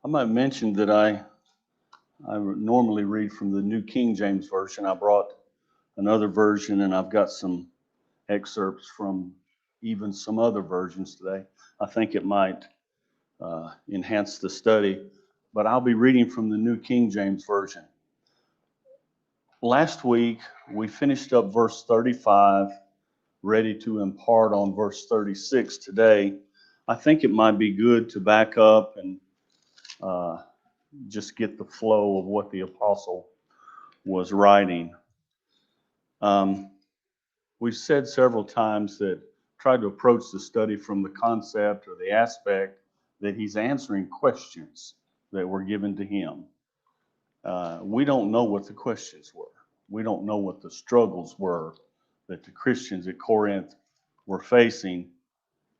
I might mention that I normally read from the New King James Version. I brought another version, and I've got some excerpts from even some other versions today. I think it might enhance the study, but I'll be reading from the New King James Version. Last week, we finished up verse 35, ready to impart on verse 36 today. I think it might be good to back up and uh, just get the flow of what the apostle was writing. Um, we've said several times that try to approach the study from the concept or the aspect that he's answering questions that were given to him. We don't know what the questions were. We don't know what the struggles were that the Christians at Corinth were facing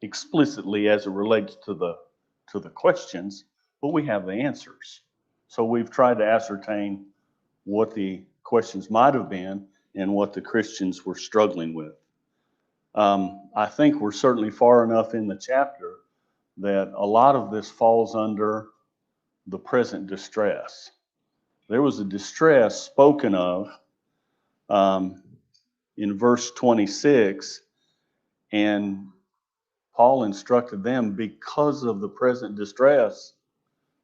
explicitly as it relates to the questions, but we have the answers. So we've tried to ascertain what the questions might have been and what the Christians were struggling with. I think we're certainly far enough in the chapter that a lot of this falls under the present distress. There was a distress spoken of um, in verse 26, and Paul instructed them because of the present distress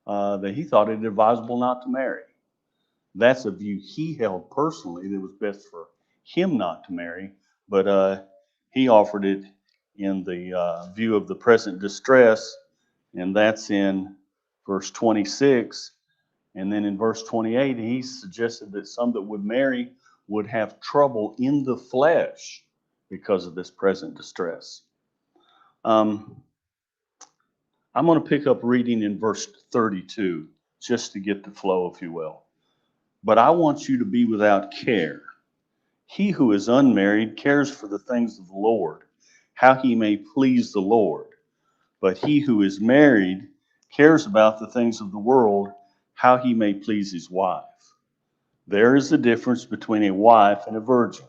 that he thought it advisable not to marry. That's a view he held personally that it was best for him not to marry, but he offered it in the view of the present distress, and that's in verse 26. And then in verse 28, he suggested that some that would marry would have trouble in the flesh because of this present distress. Um, I'm going to pick up reading in verse 32 just to get the flow, if you will. But I want you to be without care. He who is unmarried cares for the things of the Lord, how he may please the Lord. But he who is married cares about the things of the world, how he may please his wife. There is a difference between a wife and a virgin.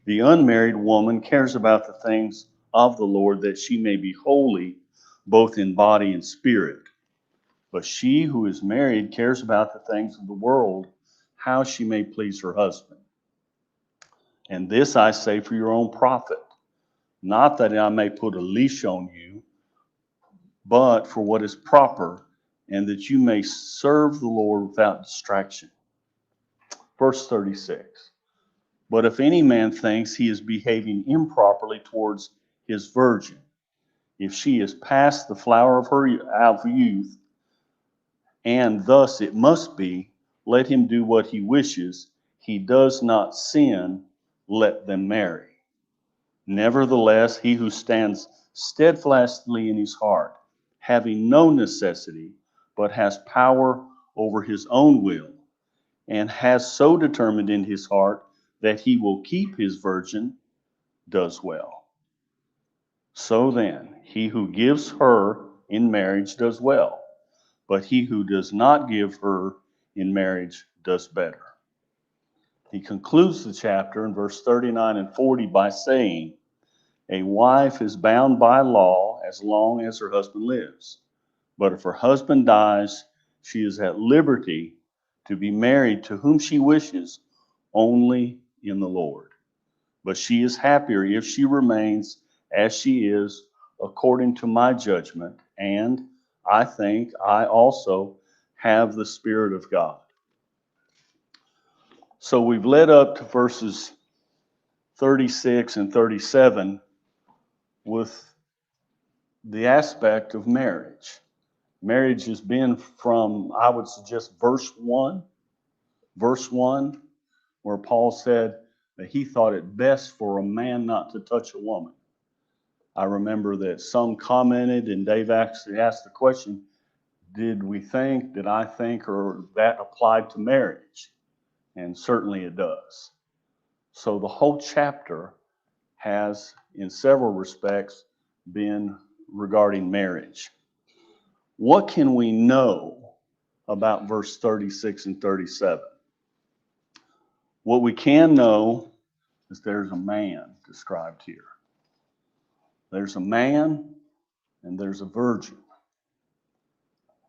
The unmarried woman cares about the things of the Lord, that she may be holy, both in body and spirit. But she who is married cares about the things of the world, how she may please her husband. And this I say for your own profit, not that I may put a leash on you, but for what is proper, and that you may serve the Lord without distraction. Verse 36. But if any man thinks he is behaving improperly towards his virgin, if she is past the flower of her youth, and thus it must be, let him do what he wishes. He does not sin, let them marry. Nevertheless, he who stands steadfastly in his heart, having no necessity, but has power over his own will, and has so determined in his heart that he will keep his virgin, does well. So then, he who gives her in marriage does well, but he who does not give her in marriage does better. He concludes the chapter in verse 39 and 40 by saying, a wife is bound by law as long as her husband lives. But if her husband dies, she is at liberty to be married to whom she wishes, only in the Lord. But she is happier if she remains as she is, according to my judgment, and I think I also have the Spirit of God. So we've led up to verses 36 and 37 with the aspect of marriage. Marriage has been from, I would suggest, verse 1, where Paul said that he thought it best for a man not to touch a woman. I remember that some commented, and Dave actually asked the question, did I think, or that applied to marriage? And certainly it does. So the whole chapter has, in several respects, been regarding marriage. What can we know about verse 36 and 37? What we can know is there's a man described here. There's a man and there's a virgin.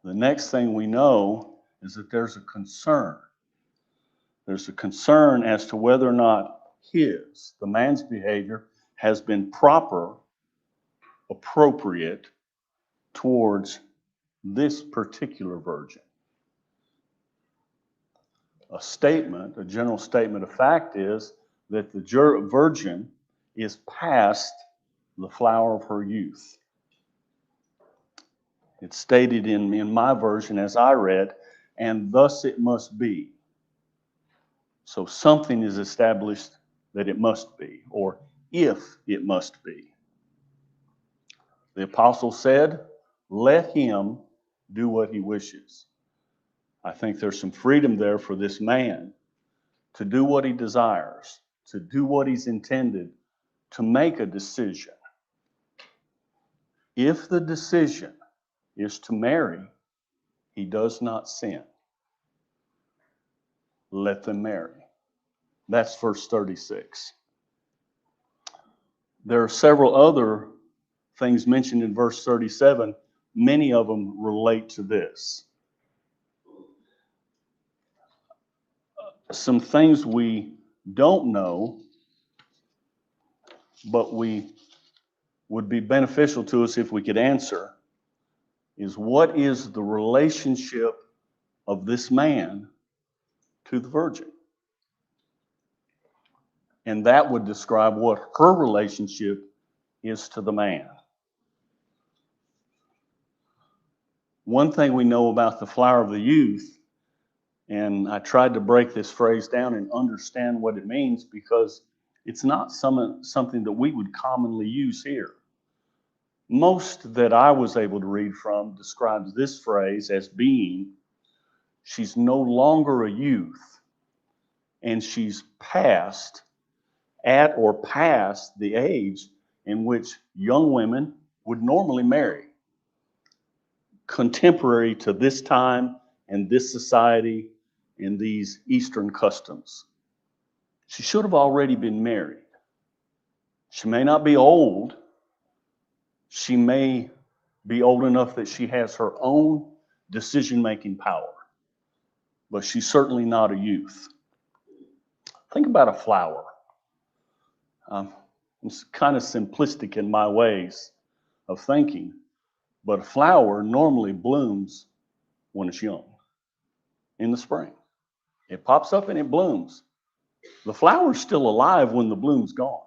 The next thing we know is that there's a concern. There's a concern as to whether or not the man's behavior, has been proper, appropriate towards this particular virgin. A general statement of fact is that the virgin is past the flower of her youth. It's stated in my version as I read, and thus it must be. So something is established that it must be, or if it must be. The apostle said, let him do what he wishes. I think there's some freedom there for this man to do what he desires, to do what he's intended, to make a decision. If the decision is to marry, he does not sin. Let them marry. That's verse 36. There are several other things mentioned in verse 37. Many of them relate to this. Some things we don't know, but would be beneficial to us if we could answer, is what is the relationship of this man to the virgin? And that would describe what her relationship is to the man. One thing we know about the flower of the youth, and I tried to break this phrase down and understand what it means, because it's not something that we would commonly use here. Most that I was able to read from describes this phrase as being, she's no longer a youth, and she's past the age in which young women would normally marry, contemporary to this time and this society and these Eastern customs. She should have already been married. She may not be old. She may be old enough that she has her own decision-making power, but she's certainly not a youth. Think about a flower. It's kind of simplistic in my ways of thinking, but a flower normally blooms when it's young, in the spring. It pops up and it blooms. The flower's still alive when the bloom's gone.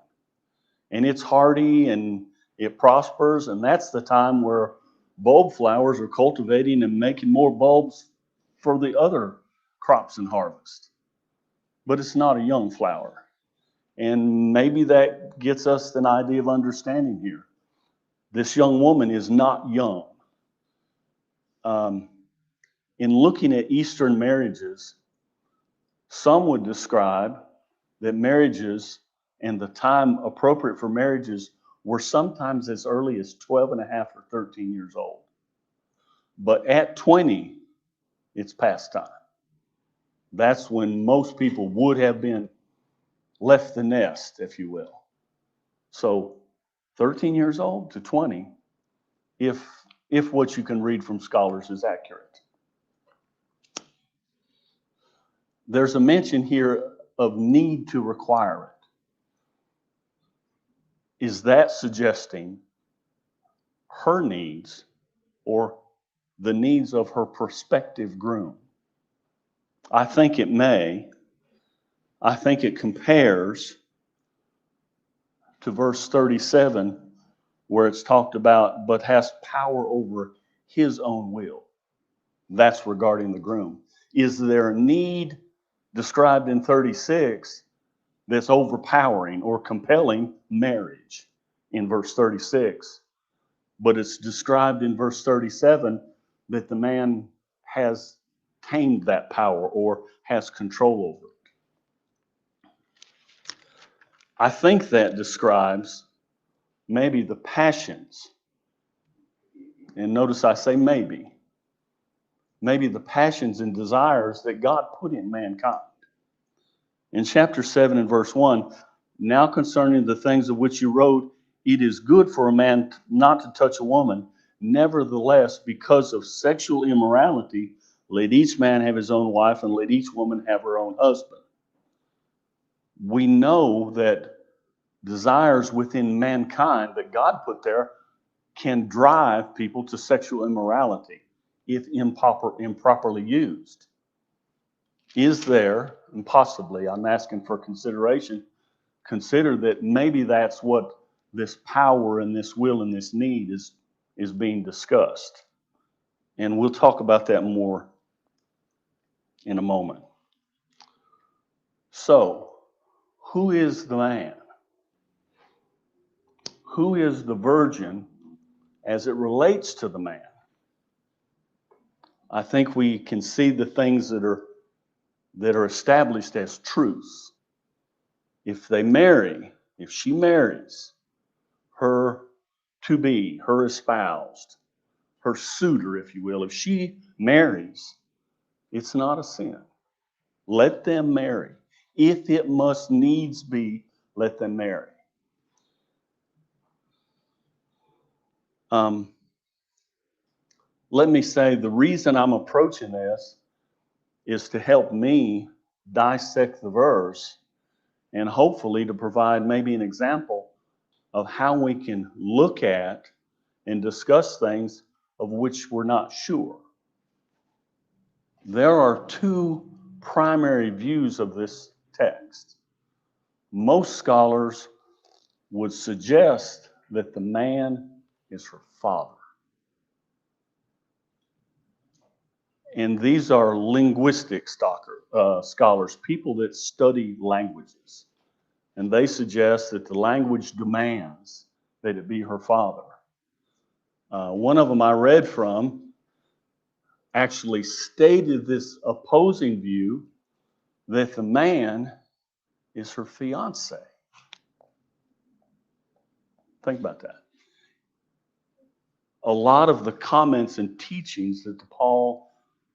And it's hardy and it prospers, and that's the time where bulb flowers are cultivating and making more bulbs for the other crops and harvest. But it's not a young flower. And maybe that gets us an idea of understanding here. This young woman is not young. In looking at Eastern marriages, some would describe that marriages and the time appropriate for marriages were sometimes as early as 12 and a half or 13 years old. But at 20, it's past time. That's when most people would have been left the nest, if you will. So 13 years old to 20, if what you can read from scholars is accurate. There's a mention here of need to require it. Is that suggesting her needs or the needs of her prospective groom? I think it may. I think it compares to verse 37, where it's talked about, but has power over his own will. That's regarding the groom. Is there a need described in 36 that's overpowering or compelling marriage in verse 36? But it's described in verse 37 that the man has tamed that power or has control over it. I think that describes maybe the passions, and notice I say maybe the passions and desires that God put in mankind. In chapter 7 and verse 1, now concerning the things of which you wrote, it is good for a man not to touch a woman. Nevertheless, because of sexual immorality, let each man have his own wife and let each woman have her own husband. We know that desires within mankind that God put there can drive people to sexual immorality if improperly used. Is there, and possibly, I'm asking for consideration, consider that maybe that's what this power and this will and this need is being discussed. And we'll talk about that more in a moment. So, who is the man? Who is the virgin as it relates to the man? I think we can see the things that are established as truths. If they marry, if she marries her to be, her espoused, her suitor, if you will, if she marries, it's not a sin. Let them marry. If it must needs be, let them marry. Let me say the reason I'm approaching this is to help me dissect the verse and hopefully to provide maybe an example of how we can look at and discuss things of which we're not sure. There are two primary views of this text. Most scholars would suggest that the man is her father. And these are linguistic scholars, people that study languages. And they suggest that the language demands that it be her father. One of them I read from actually stated this opposing view that the man is her fiance. Think about that. A lot of the comments and teachings that the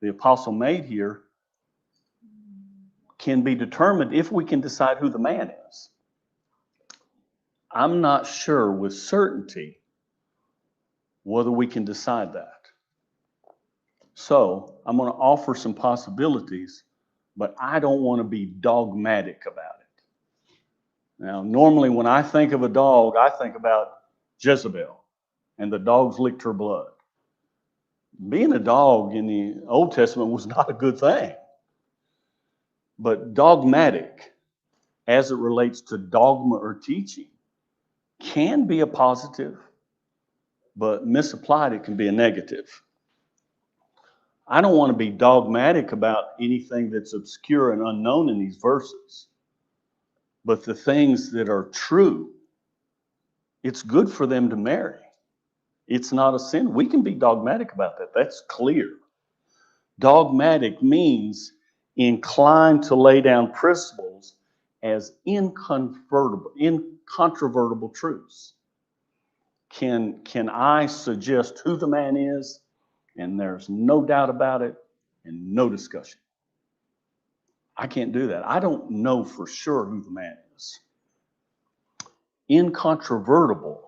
apostle made here can be determined if we can decide who the man is. I'm not sure with certainty whether we can decide that. So I'm going to offer some possibilities, but I don't want to be dogmatic about it. Now, normally when I think of a dog, I think about Jezebel and the dogs licked her blood. Being a dog in the Old Testament was not a good thing. But dogmatic, as it relates to dogma or teaching, can be a positive, but misapplied, it can be a negative. I don't want to be dogmatic about anything that's obscure and unknown in these verses. But the things that are true, it's good for them to marry. It's not a sin. We can be dogmatic about that. That's clear. Dogmatic means inclined to lay down principles as incontrovertible truths. Can I suggest who the man is, and there's no doubt about it and no discussion? I can't do that. I don't know for sure who the man is. Incontrovertible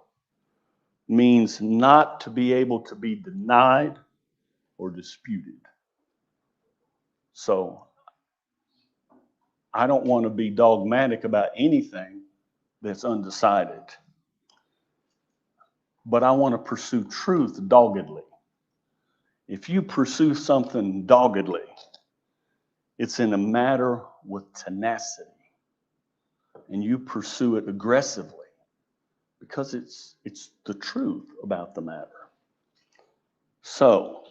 means not to be able to be denied or disputed. So I don't want to be dogmatic about anything that's undecided. But I want to pursue truth doggedly. If you pursue something doggedly, it's in a matter with tenacity. And you pursue it aggressively because it's the truth about the matter. So,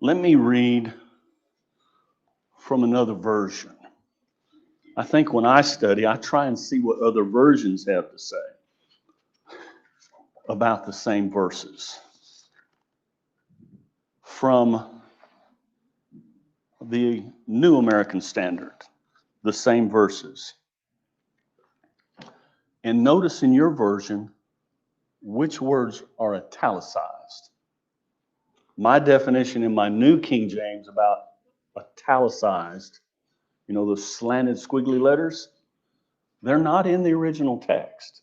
let me read from another version. I think when I study, I try and see what other versions have to say about the same verses. From the New American Standard, the same verses. And notice in your version which words are italicized. My definition in my New King James about italicized, those slanted squiggly letters, they're not in the original text.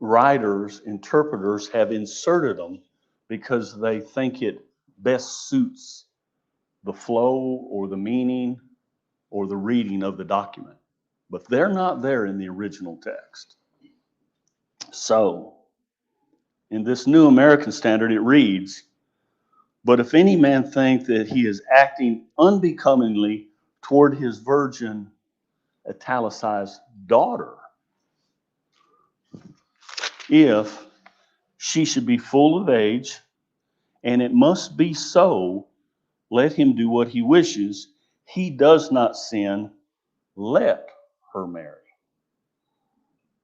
writers, interpreters have inserted them because they think it best suits the flow or the meaning or the reading of the document. But they're not there in the original text. So, in this New American Standard, it reads, "But if any man think that he is acting unbecomingly toward his virgin," italicized, "daughter, if she should be full of age, and it must be so, let him do what he wishes. He does not sin, let her marry."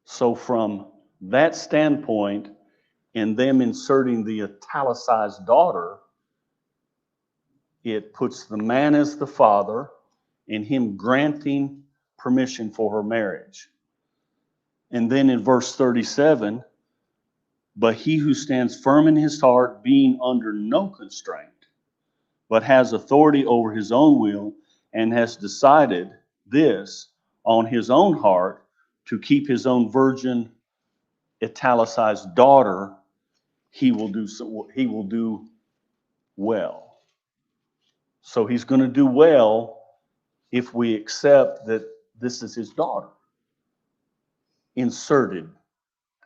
So from that standpoint, and them inserting the italicized daughter, it puts the man as the father and him granting permission for her marriage. And then in verse 37, "But he who stands firm in his heart, being under no constraint, but has authority over his own will, and has decided this on his own heart to keep his own virgin," italicized, "daughter, he will do well." So he's going to do well if we accept that this is his daughter. Inserted,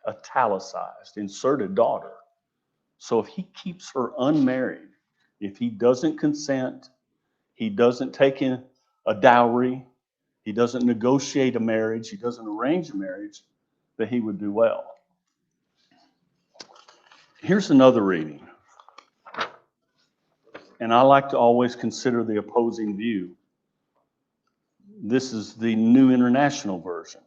italicized, inserted, daughter. So if he keeps her unmarried, if he doesn't consent, he doesn't take in a dowry, he doesn't negotiate a marriage, he doesn't arrange a marriage, that he would do well. Here's another reading. And I like to always consider the opposing view. This is the New International Version.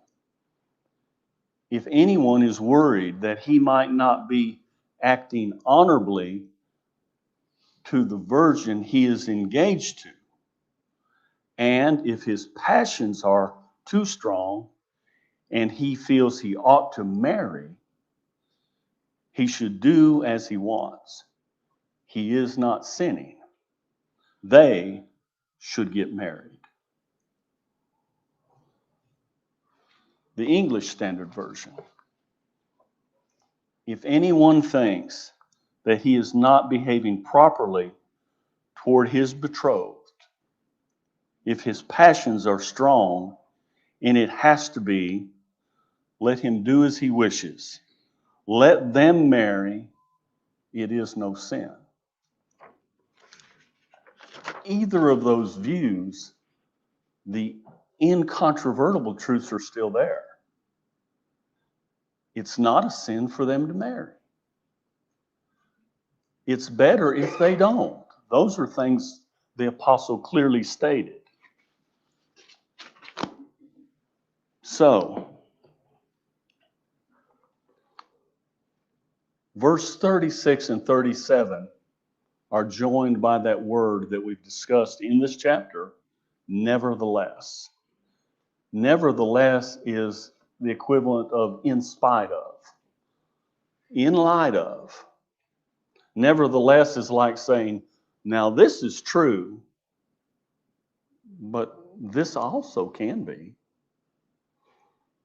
"If anyone is worried that he might not be acting honorably to the virgin he is engaged to, and if his passions are too strong and he feels he ought to marry, he should do as he wants. He is not sinning. They should get married." The English Standard Version. "If anyone thinks that he is not behaving properly toward his betrothed, if his passions are strong, and it has to be, let him do as he wishes. Let them marry. It is no sin." Either of those views, the incontrovertible truths are still there. It's not a sin for them to marry. It's better if they don't. Those are things the apostle clearly stated. So, verse 36 and 37 are joined by that word that we've discussed in this chapter, nevertheless. Nevertheless is the equivalent of in spite of, in light of. Nevertheless is like saying, now this is true, but this also can be.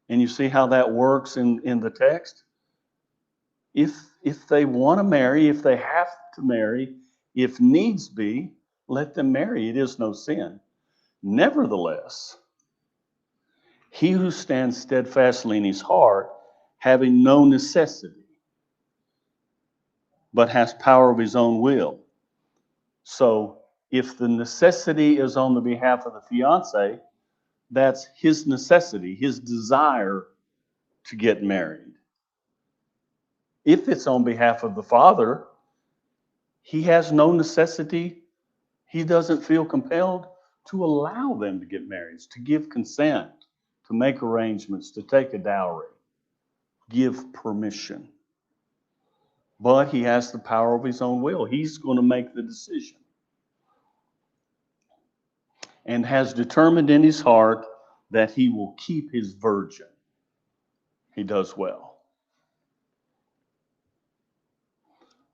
And you see how that works in the text? If they want to marry, if they have to marry, if needs be, let them marry. It is no sin. Nevertheless, he who stands steadfastly in his heart, having no necessity, but has power of his own will. So if the necessity is on the behalf of the fiance, that's his necessity, his desire to get married. If it's on behalf of the father, he has no necessity. He doesn't feel compelled to allow them to get married, to give consent, to make arrangements, to take a dowry, give permission. But he has the power of his own will. He's going to make the decision. And has determined in his heart that he will keep his virgin. He does well.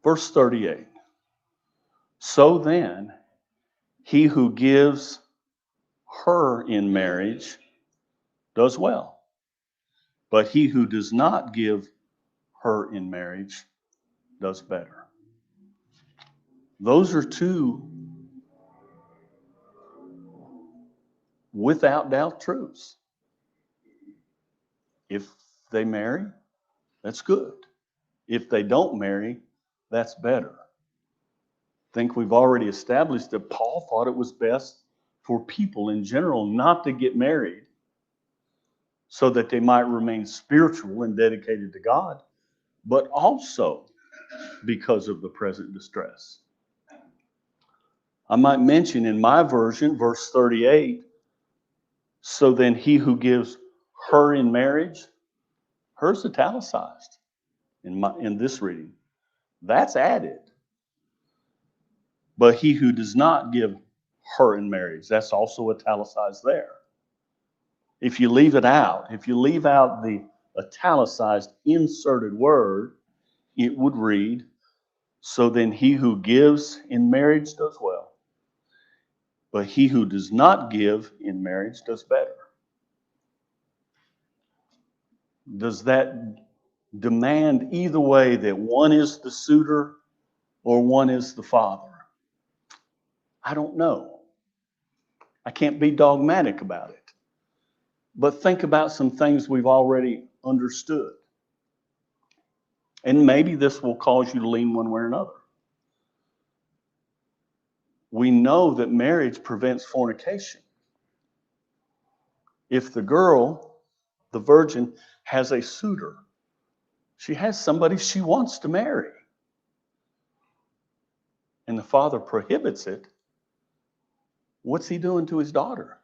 Verse 38. So then, he who gives her in marriage does well. But he who does not give her in marriage does better. Those are two without doubt truths. If they marry, that's good. If they don't marry, that's better. I think we've already established that Paul thought it was best for people in general not to get married so that they might remain spiritual and dedicated to God, but also because of the present distress. I might mention in my version, verse 38, so then he who gives her in marriage, her's italicized in this reading. That's added. But he who does not give her in marriage, that's also italicized there. If you leave it out, if you leave out the italicized inserted word, it would read, so then he who gives in marriage does well, but he who does not give in marriage does better. Does that demand either way that one is the suitor or one is the father? I don't know. I can't be dogmatic about it. But think about some things we've already understood. And maybe this will cause you to lean one way or another. We know that marriage prevents fornication. If the girl, the virgin, has a suitor, she has somebody she wants to marry, and the father prohibits it, what's he doing to his daughter?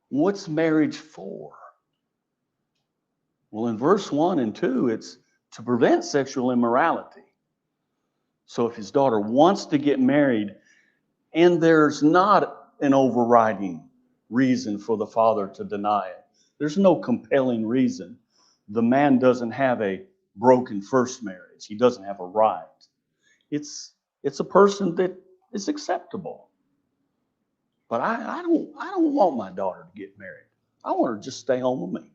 What's marriage for? Well, in verse 1 and 2, it's to prevent sexual immorality. So if his daughter wants to get married, and there's not an overriding reason for the father to deny it, there's no compelling reason. The man doesn't have a broken first marriage. He doesn't have a right. It's a person that is acceptable. But I don't want my daughter to get married. I want her to just stay home with me.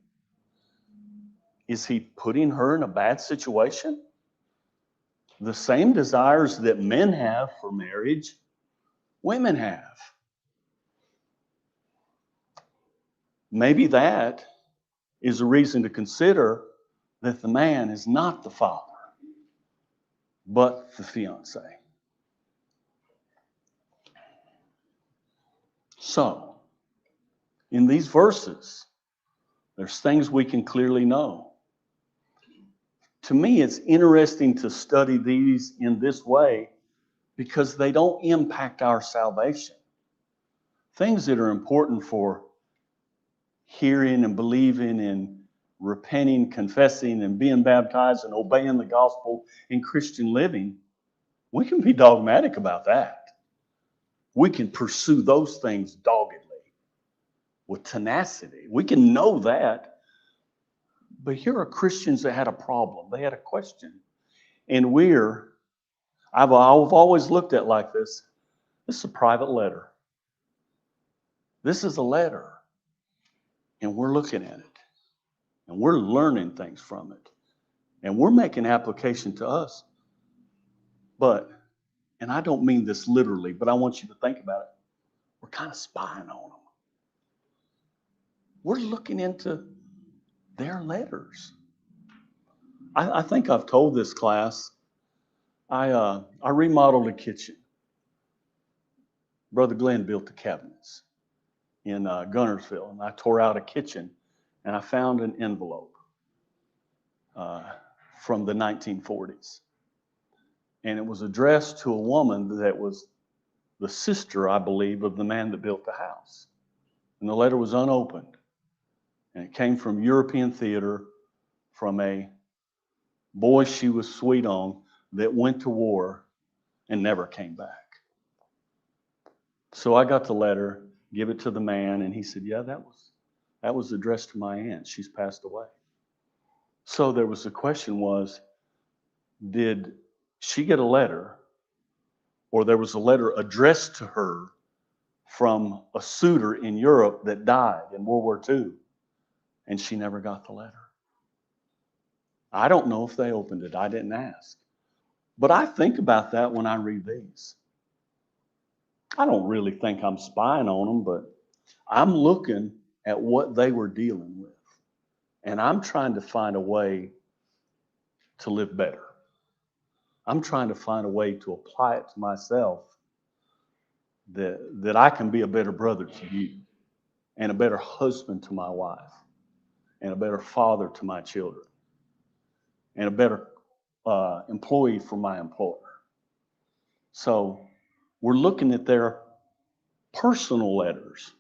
Is he putting her in a bad situation? The same desires that men have for marriage, women have. Maybe that is a reason to consider that the man is not the father, but the fiance. So, in these verses, there's things we can clearly know. To me, it's interesting to study these in this way because they don't impact our salvation. Things that are important for hearing and believing and repenting, confessing, and being baptized and obeying the gospel in Christian living, we can be dogmatic about that. We can pursue those things doggedly, with tenacity. We can know that. But here are Christians that had a problem. They had a question. And I've always looked at it like this. This is a private letter. This is a letter. And we're looking at it. And we're learning things from it. And we're making application to us. But, and I don't mean this literally, but I want you to think about it. We're kind of spying on them. We're looking into their letters. I think I've told this class, I remodeled a kitchen. Brother Glenn built the cabinets in Gunnersville, and I tore out a kitchen, and I found an envelope from the 1940s. And it was addressed to a woman that was the sister, I believe, of the man that built the house. And the letter was unopened. And it came from European theater, from a boy she was sweet on that went to war and never came back. So I got the letter, give it to the man, and he said, yeah, that was addressed to my aunt. She's passed away. So there was the question was, did she get a letter, or there was a letter addressed to her from a suitor in Europe that died in World War II, and she never got the letter? I don't know if they opened it. I didn't ask. But I think about that when I read these. I don't really think I'm spying on them, but I'm looking at what they were dealing with. And I'm trying to find a way to live better. I'm trying to find a way to apply it to myself that I can be a better brother to you, and a better husband to my wife, and a better father to my children, and a better employee for my employer. So we're looking at their personal letters.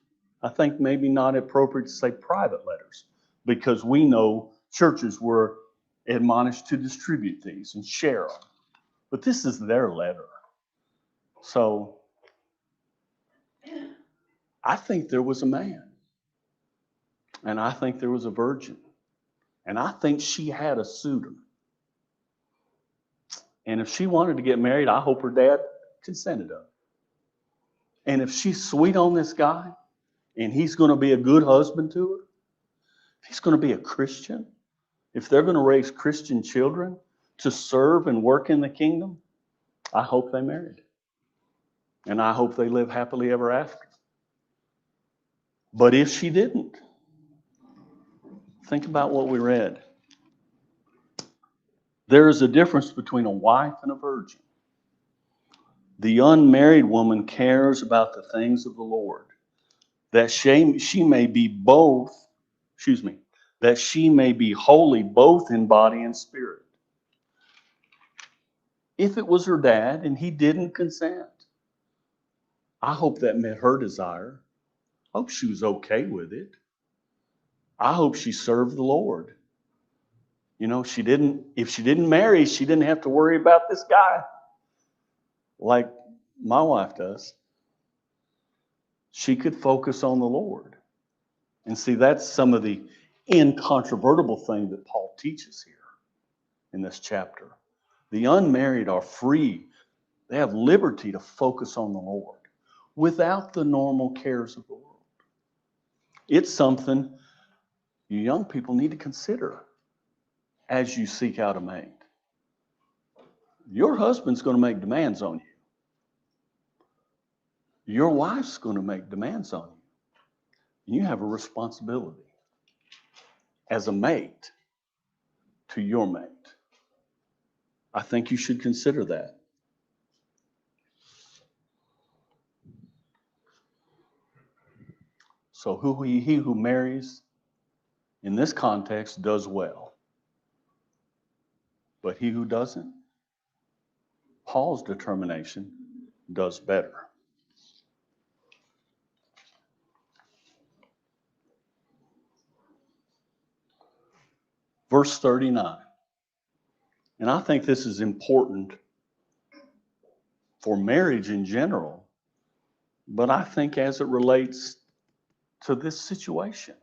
I think maybe not appropriate to say private letters, because we know churches were admonished to distribute these and share them. But this is their letter. So I think there was a man, and I think there was a virgin, and I think she had a suitor. And if she wanted to get married, I hope her dad consented of it. And if she's sweet on this guy, and he's going to be a good husband to her, if he's going to be a Christian, if they're going to raise Christian children to serve and work in the kingdom, I hope they married. And I hope they live happily ever after. But if she didn't, think about what we read. There is a difference between a wife and a virgin. The unmarried woman cares about the things of the Lord, that she may be both, that she may be holy both in body and spirit. If it was her dad and he didn't consent, I hope that met her desire. I hope she was okay with it. I hope she served the Lord. You know, if she didn't marry, she didn't have to worry about this guy like my wife does. She could focus on the Lord. And see, that's some of the incontrovertible thing that Paul teaches here in this chapter. The unmarried are free. They have liberty to focus on the Lord without the normal cares of the world. It's something you young people need to consider as you seek out a mate. Your husband's going to make demands on you. Your wife's going to make demands on you. You have a responsibility as a mate to your mate. I think you should consider that. So he who marries in this context does well. But he who doesn't, Paul's determination, does better. Verse 39. And I think this is important for marriage in general, but I think as it relates to this situation.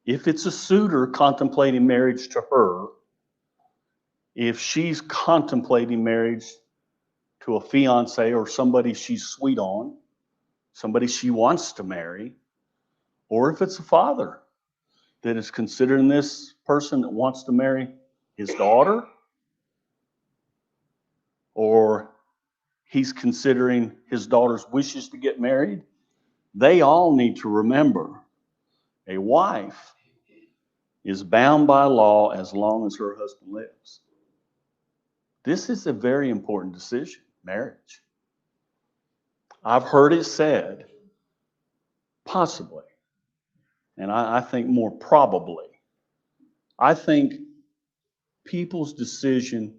If it's a suitor contemplating marriage to her, if she's contemplating marriage to a fiance or somebody she's sweet on, somebody she wants to marry, or if it's a father that is considering this person that wants to marry his daughter, or he's considering his daughter's wishes to get married, they all need to remember a wife is bound by law as long as her husband lives. This is a very important decision, marriage. I've heard it said, possibly, and I think more probably, I think people's decision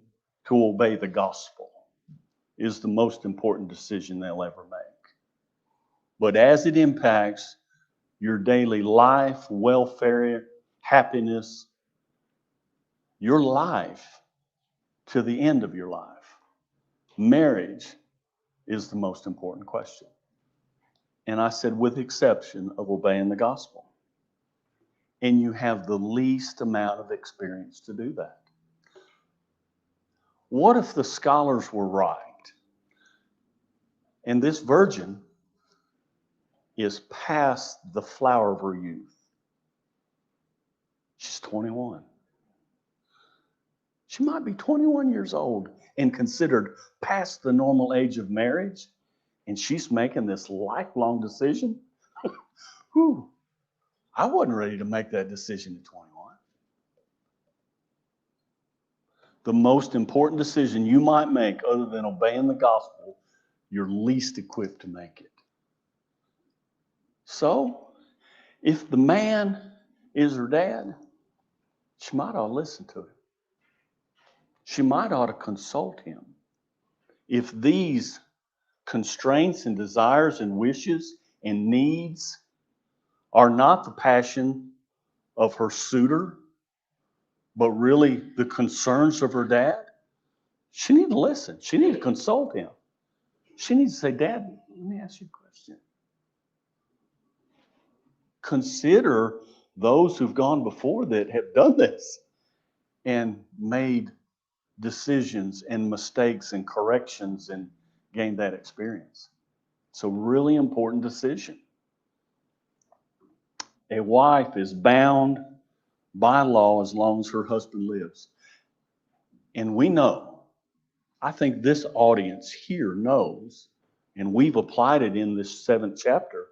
to obey the gospel is the most important decision they'll ever make. But as it impacts your daily life, welfare, happiness, your life to the end of your life, marriage is the most important question. And I said, with the exception of obeying the gospel. And you have the least amount of experience to do that. What if the scholars were right? And this virgin is past the flower of her youth. She's 21. She might be 21 years old and considered past the normal age of marriage, and she's making this lifelong decision. Whew. I wasn't ready to make that decision at 21. The most important decision you might make, other than obeying the gospel, you're least equipped to make it. So, if the man is her dad, she might ought to listen to him. She might ought to consult him. If these constraints and desires and wishes and needs are not the passion of her suitor, but really the concerns of her dad, she needs to listen. She needs to consult him. She needs to say, Dad, let me ask you a question. Consider those who've gone before that have done this and made decisions and mistakes and corrections and gained that experience. It's a really important decision. A wife is bound by law as long as her husband lives. And we know, I think this audience here knows, and we've applied it in this 7th chapter,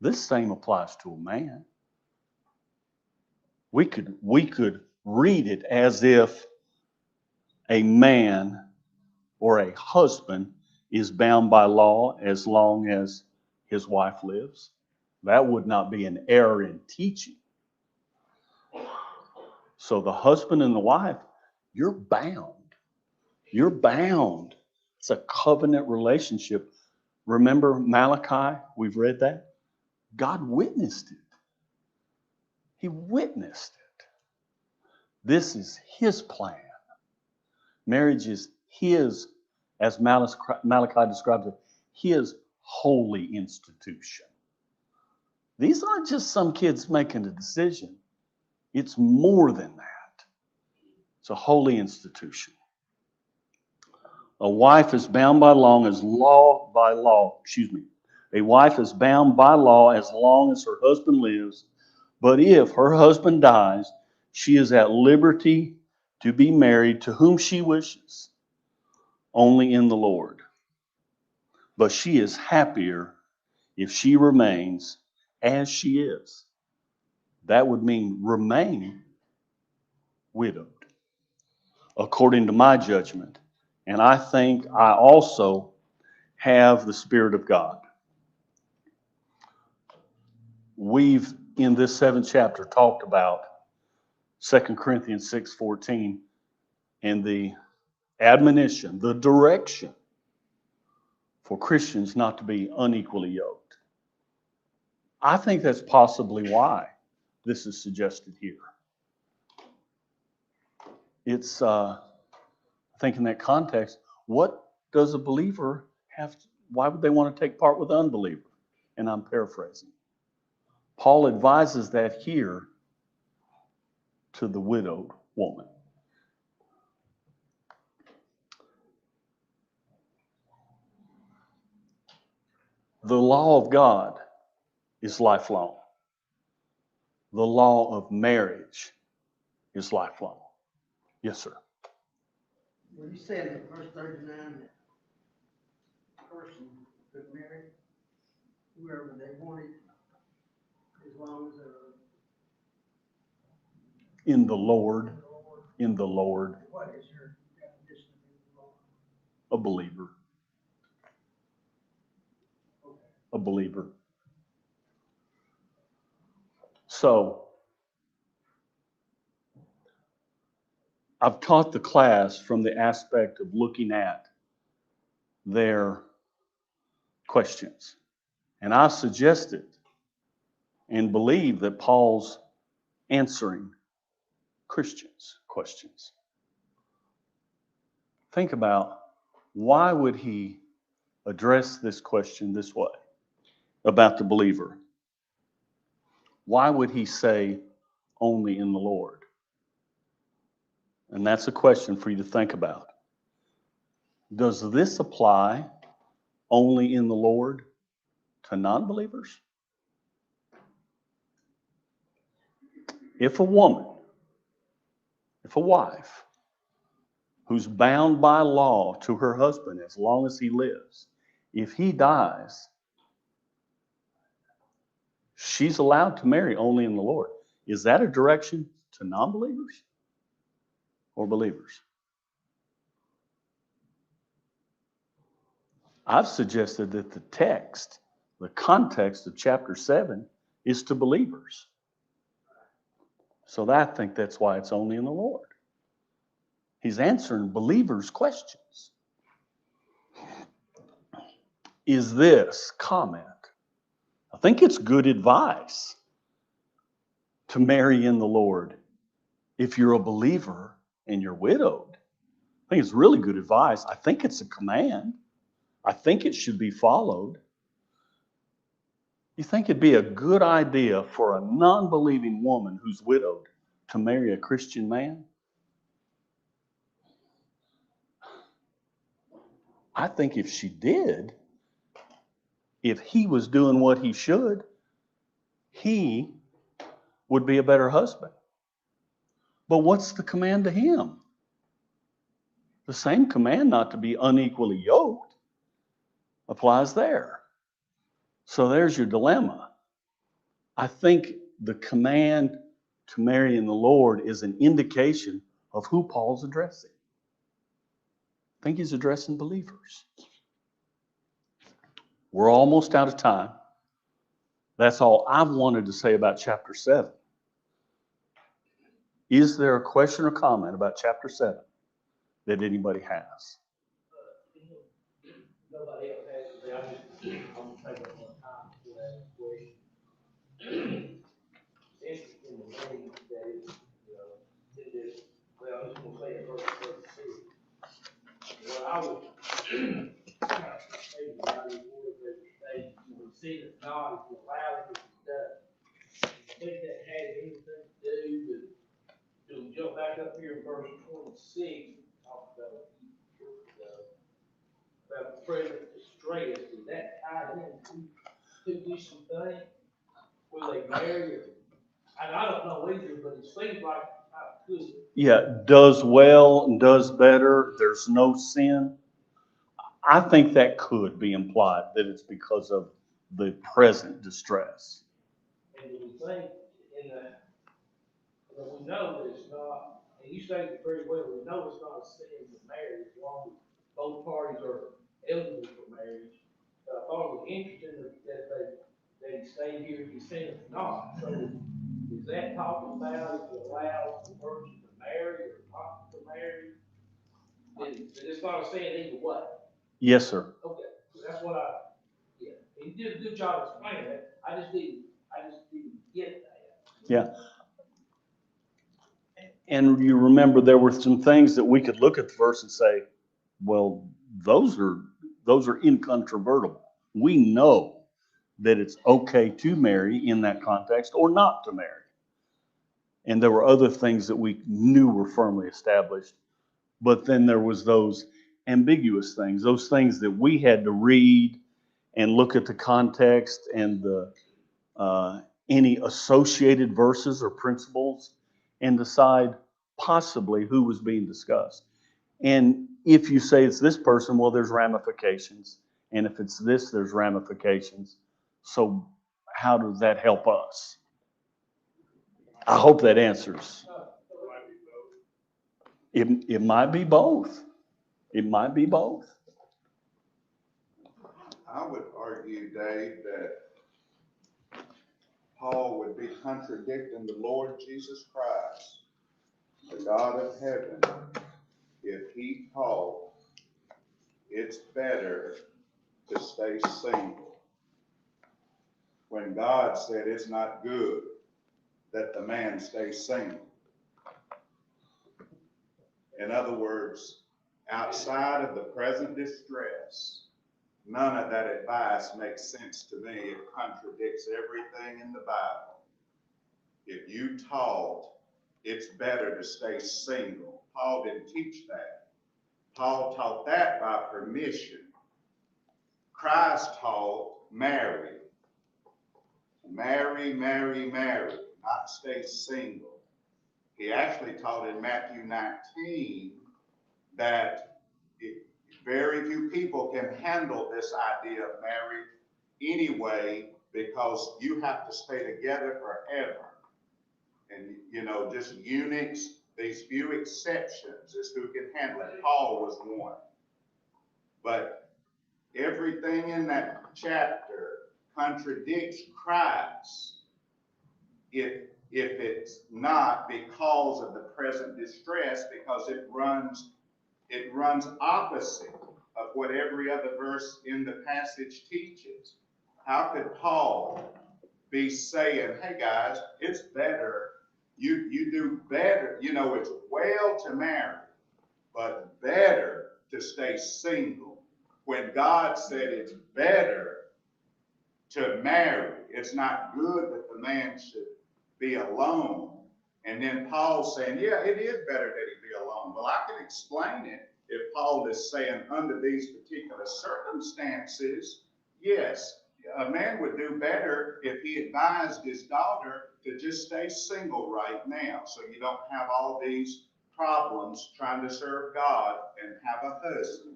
this same applies to a man. We could read it as if a man or a husband is bound by law as long as his wife lives. That would not be an error in teaching. So the husband and the wife, you're bound. You're bound. It's a covenant relationship. Remember Malachi? We've read that. God witnessed it. He witnessed it. This is his plan. Marriage is his, as Malachi describes it, his holy institution. These aren't just some kids making a decision. It's more than that. It's a holy institution. A wife is bound by law as A wife is bound by law as long as her husband lives, but if her husband dies, she is at liberty to be married to whom she wishes, only in the Lord. But she is happier if she remains as she is. That would mean remain widowed, according to my judgment. And I think I also have the Spirit of God. We've, in this 7th chapter, talked about 2 Corinthians 6:14 and the admonition, the direction for Christians not to be unequally yoked. I think that's possibly why this is suggested here. It's, I think in that context, what does a believer have to, why would they want to take part with an unbeliever? And I'm paraphrasing. Paul advises that here to the widowed woman. The law of God is lifelong. The law of marriage is lifelong. Yes, sir. When you said in verse 39 that a person could marry whoever they wanted as long as they're In the Lord, in the Lord, what is your definition of the Lord? a believer. A believer. So, I've taught the class from the aspect of looking at their questions. And I suggested and believe that Paul's answering Christians' questions. Think about, why would he address this question this way about the believer? Why would he say only in the Lord? And that's a question for you to think about. Does this apply only in the Lord to non-believers? If a woman, if a wife, who's bound by law to her husband as long as he lives, if he dies, she's allowed to marry only in the Lord. Is that a direction to non-believers or believers? I've suggested that the text, the context of chapter 7 is to believers. So I think that's why it's only in the Lord. He's answering believers' questions. Is this comment? I think it's good advice to marry in the Lord if you're a believer and you're widowed. I think it's really good advice. I think it's a command. I think it should be followed. You think it'd be a good idea for a non-believing woman who's widowed to marry a Christian man? I think if she did, if he was doing what he should, he would be a better husband. But what's the command to him? The same command not to be unequally yoked applies there. So there's your dilemma. I think the command to marry in the Lord is an indication of who Paul's addressing. I think he's addressing believers. We're almost out of time. That's all I've wanted to say about chapter 7. Is there a question or comment about chapter 7 that anybody has? Nobody else has to say. I'm just taking one time to ask a question. It's interesting to me that it's, in this, well, I'm just gonna say it verse 36. What I was kind of thinking about is where they see that God is allowing this stuff. I think that has anything to do with, jump back up here in verse 26, talk about about present distress. Is that tied into this thing? Will they marry? And I don't know either, but it seems like I could. Yeah, does well and does better. There's no sin. I think that could be implied, that it's because of the present distress. And do we think in the, we know that it's not, and you stated it very well, we know it's not a sin to marry as long as both parties are eligible for marriage. But I thought it was interesting that they stay here if he sinneth not. So is that talking about if he allows the person to marry or not to marry? It's not a sin either way. Yes, sir. Okay, that's what yeah. He did a good job explaining it. I just didn't get that. Yeah. And you remember there were some things that we could look at the verse and say, well, those are incontrovertible. We know that it's okay to marry in that context or not to marry. And there were other things that we knew were firmly established. But then there was those ambiguous things, those things that we had to read and look at the context and the any associated verses or principles and decide possibly who was being discussed. And if you say it's this person, well, there's ramifications. And if it's this, there's ramifications. So how does that help us? I hope that answers. It might be both. It might be both. I would argue, Dave, that Paul would be contradicting the Lord Jesus Christ, the God of heaven, if he taught it's better to stay single, when God said it's not good that the man stay single. In other words, outside of the present distress, none of that advice makes sense to me. It contradicts everything in the Bible. If you taught it's better to stay single, Paul didn't teach that. Paul taught that by permission. Christ taught marry. Marry, marry, marry. not stay single. He actually taught in Matthew 19 that very few people can handle this idea of marriage anyway, because you have to stay together forever. And, you know, just eunuchs, these few exceptions is who can handle it. Paul was one. But everything in that chapter contradicts Christ if it's not because of the present distress, because it runs opposite of what every other verse in the passage teaches. How could Paul be saying, hey guys, it's better, you do better, you know, it's well to marry, but better to stay single, when God said it's better to marry. It's not good that the man should be alone. And then Paul saying, yeah, it is better that he be alone. Well, I can explain it if Paul is saying under these particular circumstances, yes, a man would do better if he advised his daughter to just stay single right now, so you don't have all these problems trying to serve God and have a husband.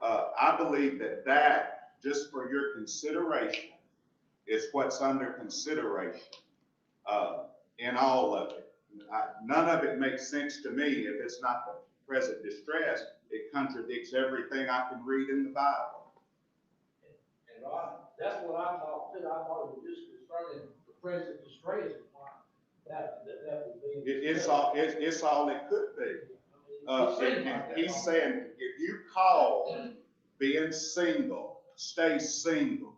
I believe that just for your consideration, is what's under consideration in all of it. None of it makes sense to me if it's not the present distress. It contradicts everything I can read in the Bible. And Rod, that's what I thought too. I thought it was just concerning the present distress. That would be. It's all it could be. And he's saying, if you call being single, stay single.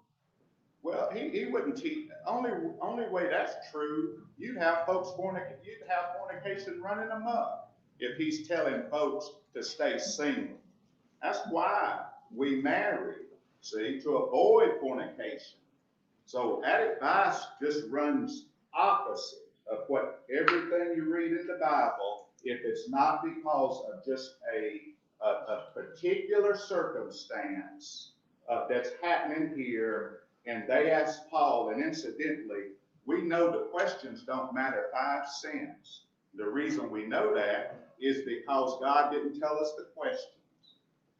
Well, he wouldn't teach. Only way that's true, you'd have fornication running amok if he's telling folks to stay single. That's why we marry, see, to avoid fornication. So that advice just runs opposite of what everything you read in the Bible, if it's not because of just a particular circumstance that's happening here. And they asked Paul, and incidentally, we know the questions don't matter 5 cents. The reason we know that is because God didn't tell us the questions.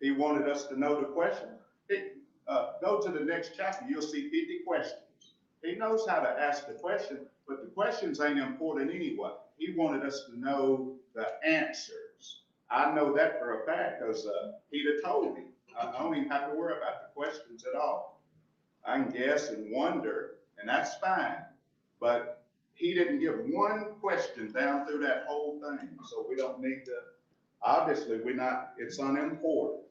He wanted us to know the question. Go to the next chapter, you'll see 50 questions. He knows how to ask the question, but the questions ain't important anyway. He wanted us to know the answers. I know that for a fact because Peter told me. I don't even have to worry about the questions at all. I can guess and wonder, and that's fine. But he didn't give one question down through that whole thing. So we don't need to, obviously it's unimportant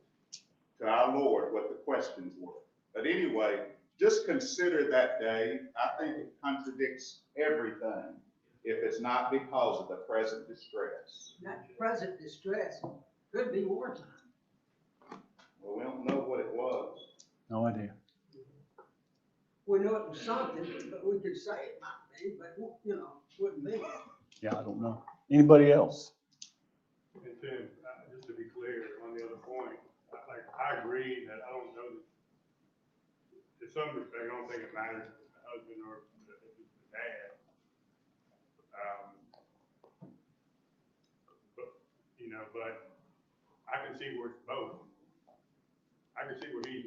to our Lord what the questions were. But anyway, just consider that day. I think it contradicts everything if it's not because of the present distress. That present distress could be wartime. Well, we don't know what it was. No idea. We know it was something, but we could say it might be, but, you know, wouldn't be. Yeah, I don't know. Anybody else? And Tim, just to be clear on the other point, I agree that I don't know that, to some respect, I don't think it matters if it's the husband or if it's the dad. But I can see where it's both. I can see where it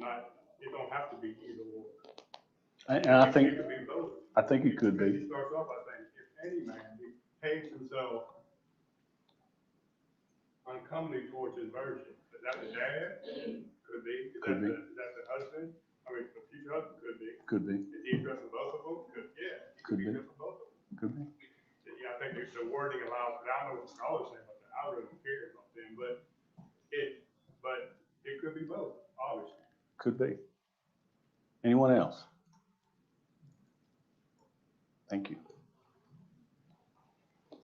don't have to be either or. And I think, It could be both. I think it could be. He starts off by saying, if any man behaves himself uncomely towards his virgin, is that the dad? Could be. Is that the husband? I mean, the future husband could be. Could be. Is he addressing both of them? Yeah. He Could be. addressing both of them. Could be. Yeah, I think the wording allows, but I don't know what scholars say about that. I really don't care about them, but it could be both, obviously. Could be. Anyone else? Thank you.